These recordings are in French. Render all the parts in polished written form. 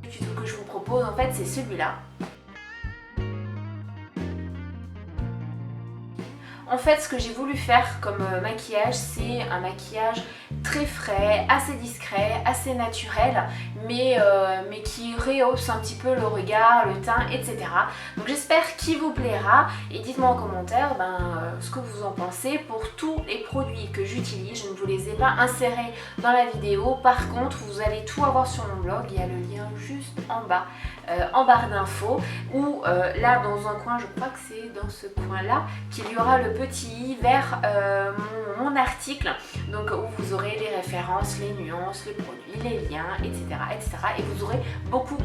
Le tuto que je vous propose en fait c'est celui-là. En fait, ce que j'ai voulu faire comme maquillage, c'est un maquillage très frais, assez discret, assez naturel, mais qui rehausse un petit peu le regard, le teint, etc. Donc j'espère qu'il vous plaira et dites-moi en commentaire ce que vous en pensez pour tous les produits que j'utilise. Je ne vous les ai pas insérés dans la vidéo. Par contre, vous allez tout avoir sur mon blog. Il y a le lien juste en bas, en barre d'infos, ou là dans un coin, je crois que c'est dans ce coin-là, qu'il y aura le petit i vers mon article, donc où vous aurez les références, les nuances, les produits, les liens, etc. Et vous aurez beaucoup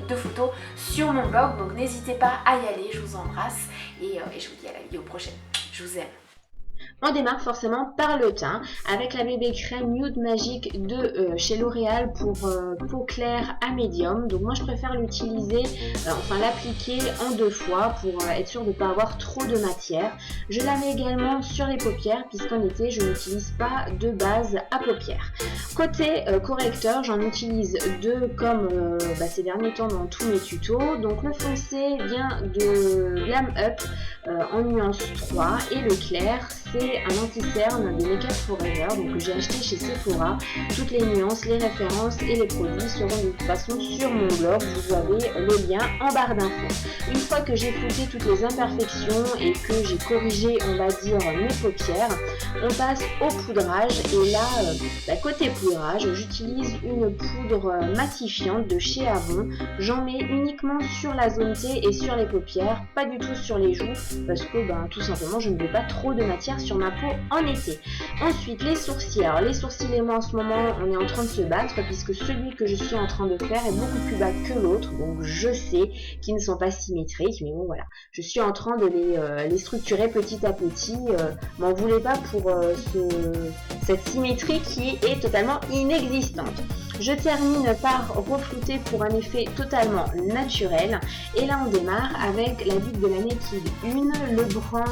de photos sur mon blog, donc n'hésitez pas à y aller. Je vous embrasse et je vous dis à la vidéo prochaine. Je vous aime. On démarre forcément par le teint avec la bébé crème Nude Magique de chez L'Oréal pour peau claire à médium. Donc moi je préfère l'utiliser, l'appliquer en 2 fois pour être sûre de ne pas avoir trop de matière. Je la mets également sur les paupières puisqu'en été je n'utilise pas de base à paupières. Côté correcteur, j'en utilise 2 comme ces derniers temps dans tous mes tutos. Donc le foncé vient de Glam Up en nuance 3 et le clair c'est un anti-cerne de Make Up Forever, donc que j'ai acheté chez Sephora. Toutes les nuances, les références et les produits seront de toute façon sur mon blog. Vous avez le lien en barre d'infos. Une fois que j'ai flouté toutes les imperfections et que j'ai corrigé, on va dire, mes paupières, on passe au poudrage. Et là, côté poudrage, j'utilise une poudre matifiante de chez Avon. J'en mets uniquement sur la zone T et sur les paupières, pas du tout sur les joues, parce que tout simplement je ne veux pas trop de matière sur ma peau en été. Ensuite les sourcils. Alors les sourcils et moi en ce moment on est en train de se battre puisque celui que je suis en train de faire est beaucoup plus bas que l'autre, donc je sais qu'ils ne sont pas symétriques, mais bon voilà, je suis en train de les structurer petit à petit. M'en voulez pas pour cette symétrie qui est totalement inexistante. Je termine par reflouter pour un effet totalement naturel. Et là on démarre avec la dupe de la Naked 1, le brun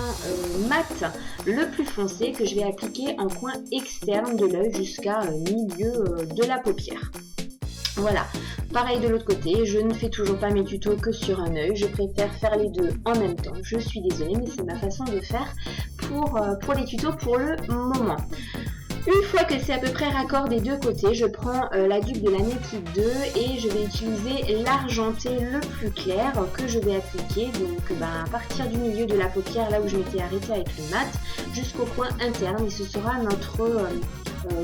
mat le plus foncé que je vais appliquer en coin externe de l'œil jusqu'à milieu de la paupière. Voilà, pareil de l'autre côté, je ne fais toujours pas mes tutos que sur un œil, je préfère faire les deux en même temps. Je suis désolée mais c'est ma façon de faire pour les tutos pour le moment. Une fois que c'est à peu près raccord des deux côtés, je prends la dupe de la Naked 2 et je vais utiliser l'argenté le plus clair que je vais appliquer donc à partir du milieu de la paupière, là où je m'étais arrêtée avec le mat, jusqu'au coin interne, et ce sera notre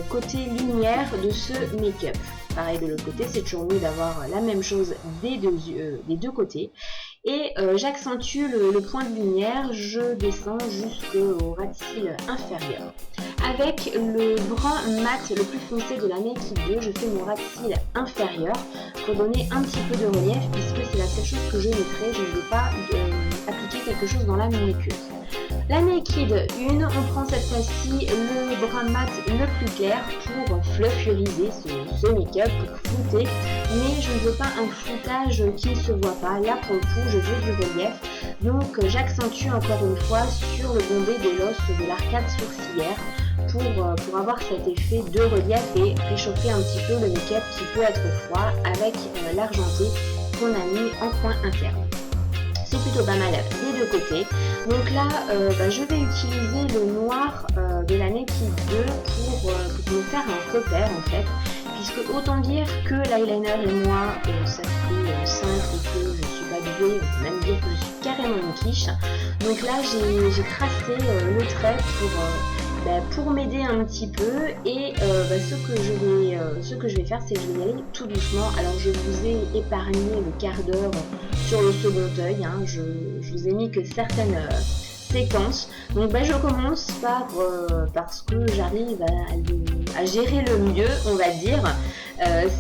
côté lumière de ce make-up. Pareil de l'autre côté, c'est toujours mieux d'avoir la même chose des deux côtés. Et j'accentue le point de lumière, je descends jusqu'au ras de cils inférieur. Avec le brun mat le plus foncé de la Naked 2, je fais mon ras de cils inférieur pour donner un petit peu de relief puisque c'est la seule chose que je mettrai, je ne vais pas appliquer quelque chose dans la muqueuse. La Naked 1, on prend cette fois-ci le brun mat le plus clair pour fluffuriser ce make-up, pour flouter, mais je ne veux pas un floutage qui ne se voit pas. Là pour le coup je veux du relief, donc j'accentue encore une fois sur le bombé de l'os de l'arcade sourcilière pour avoir cet effet de relief et réchauffer un petit peu le make-up qui peut être froid avec l'argenté qu'on a mis en coin interne. C'est plutôt pas mal des deux côtés. Donc là, je vais utiliser le noir de la Naked 2 pour me faire un repère en fait. Puisque autant dire que l'eyeliner et moi, ça fait 5 et que je suis pas douée, on peut même dire que je suis carrément une quiche. Donc là, j'ai tracé le trait pour m'aider un petit peu et ce que je vais faire, c'est que je vais y aller tout doucement. Alors je vous ai épargné le quart d'heure sur le second œil, hein. Je vous ai mis que certaines séquences. Donc je commence parce que j'arrive à gérer le mieux, on va dire.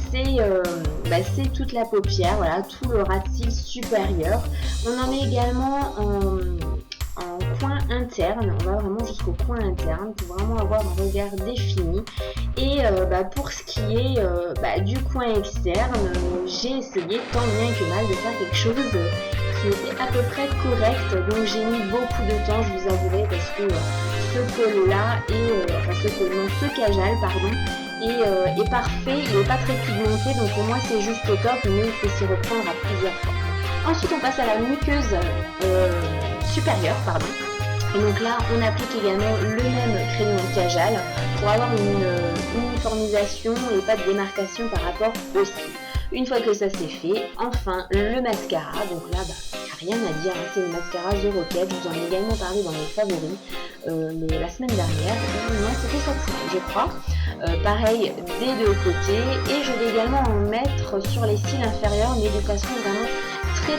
C'est toute la paupière, voilà, tout le ras de cils supérieur. On en est également en coin interne, on va vraiment jusqu'au coin interne pour vraiment avoir un regard défini. Et pour ce qui est du coin externe, j'ai essayé tant bien que mal de faire quelque chose qui était à peu près correct, donc j'ai mis beaucoup de temps, je vous avouerai, parce que ce col là ce cajal est parfait, il n'est pas très pigmenté, donc pour moi c'est juste top, mais il faut s'y reprendre à plusieurs fois. Ensuite on passe à la muqueuse supérieure, pardon. Et donc là, on applique également le même crayon Kajal pour avoir une uniformisation et pas de démarcation par rapport au cils. Une fois que ça c'est fait, enfin le mascara. Donc là, il n'y a rien à dire, hein, c'est le mascara The Rocket. Je vous en ai également parlé dans mes favoris la semaine dernière. Non, c'était cette semaine, je crois. Pareil des deux côtés. Et je vais également en mettre sur les cils inférieurs, mais de façon vraiment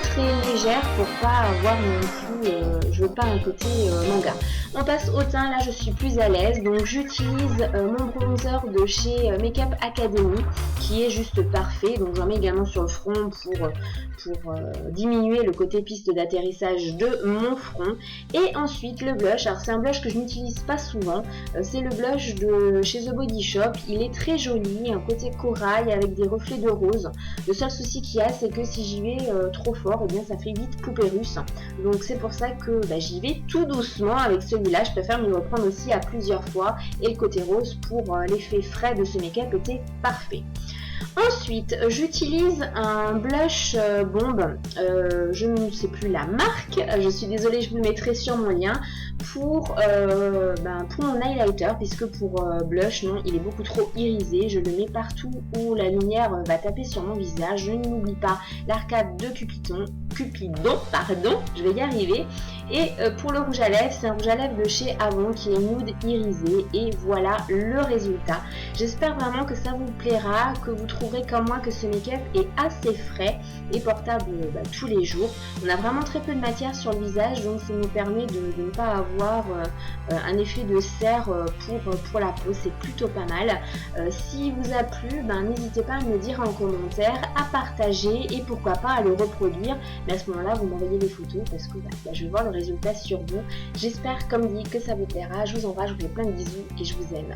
très légère pour pas avoir non plus je veux pas un côté manga. On passe au teint, là je suis plus à l'aise, donc j'utilise mon bronzer de chez Makeup Academy qui est juste parfait, donc j'en mets également sur le front pour diminuer le côté piste d'atterrissage de mon front. Et ensuite le blush, alors c'est un blush que je n'utilise pas souvent, c'est le blush de chez The Body Shop. Il est très joli, un côté corail avec des reflets de rose. Le seul souci qu'il y a, c'est que si j'y vais trop fort, et bien ça fait vite poupée russe. Donc c'est pour ça que j'y vais tout doucement avec celui-là. Je préfère me le reprendre aussi à plusieurs fois. Et le côté rose pour l'effet frais de ce make-up était parfait. Ensuite, j'utilise un blush bombe, je ne sais plus la marque, je suis désolée, je vous le mettrai sur mon lien, pour mon highlighter, puisque pour blush, non, il est beaucoup trop irisé, je le mets partout où la lumière va taper sur mon visage. Je n'oublie pas l'arcade de Cupidon, je vais y arriver. Et pour le rouge à lèvres, c'est un rouge à lèvres de chez Avon qui est nude irisé, et voilà le résultat. J'espère vraiment que ça vous plaira, que vous trouverez comme moi que ce make-up est assez frais et portable tous les jours. On a vraiment très peu de matière sur le visage, donc ça nous permet de ne pas avoir un effet de serre pour la peau, c'est plutôt pas mal. Si vous a plu, n'hésitez pas à me le dire en commentaire, à partager et pourquoi pas à le reproduire. Mais à ce moment-là, vous m'envoyez les photos parce que je vais voir le résultat sur vous. J'espère, comme dit, que ça vous plaira. Je vous embrasse, je vous fais plein de bisous et je vous aime.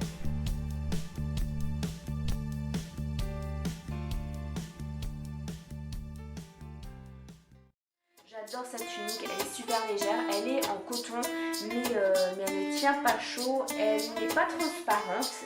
J'adore cette tunique, elle est super légère, elle est en coton, mais elle ne tient pas chaud, elle n'est pas transparente.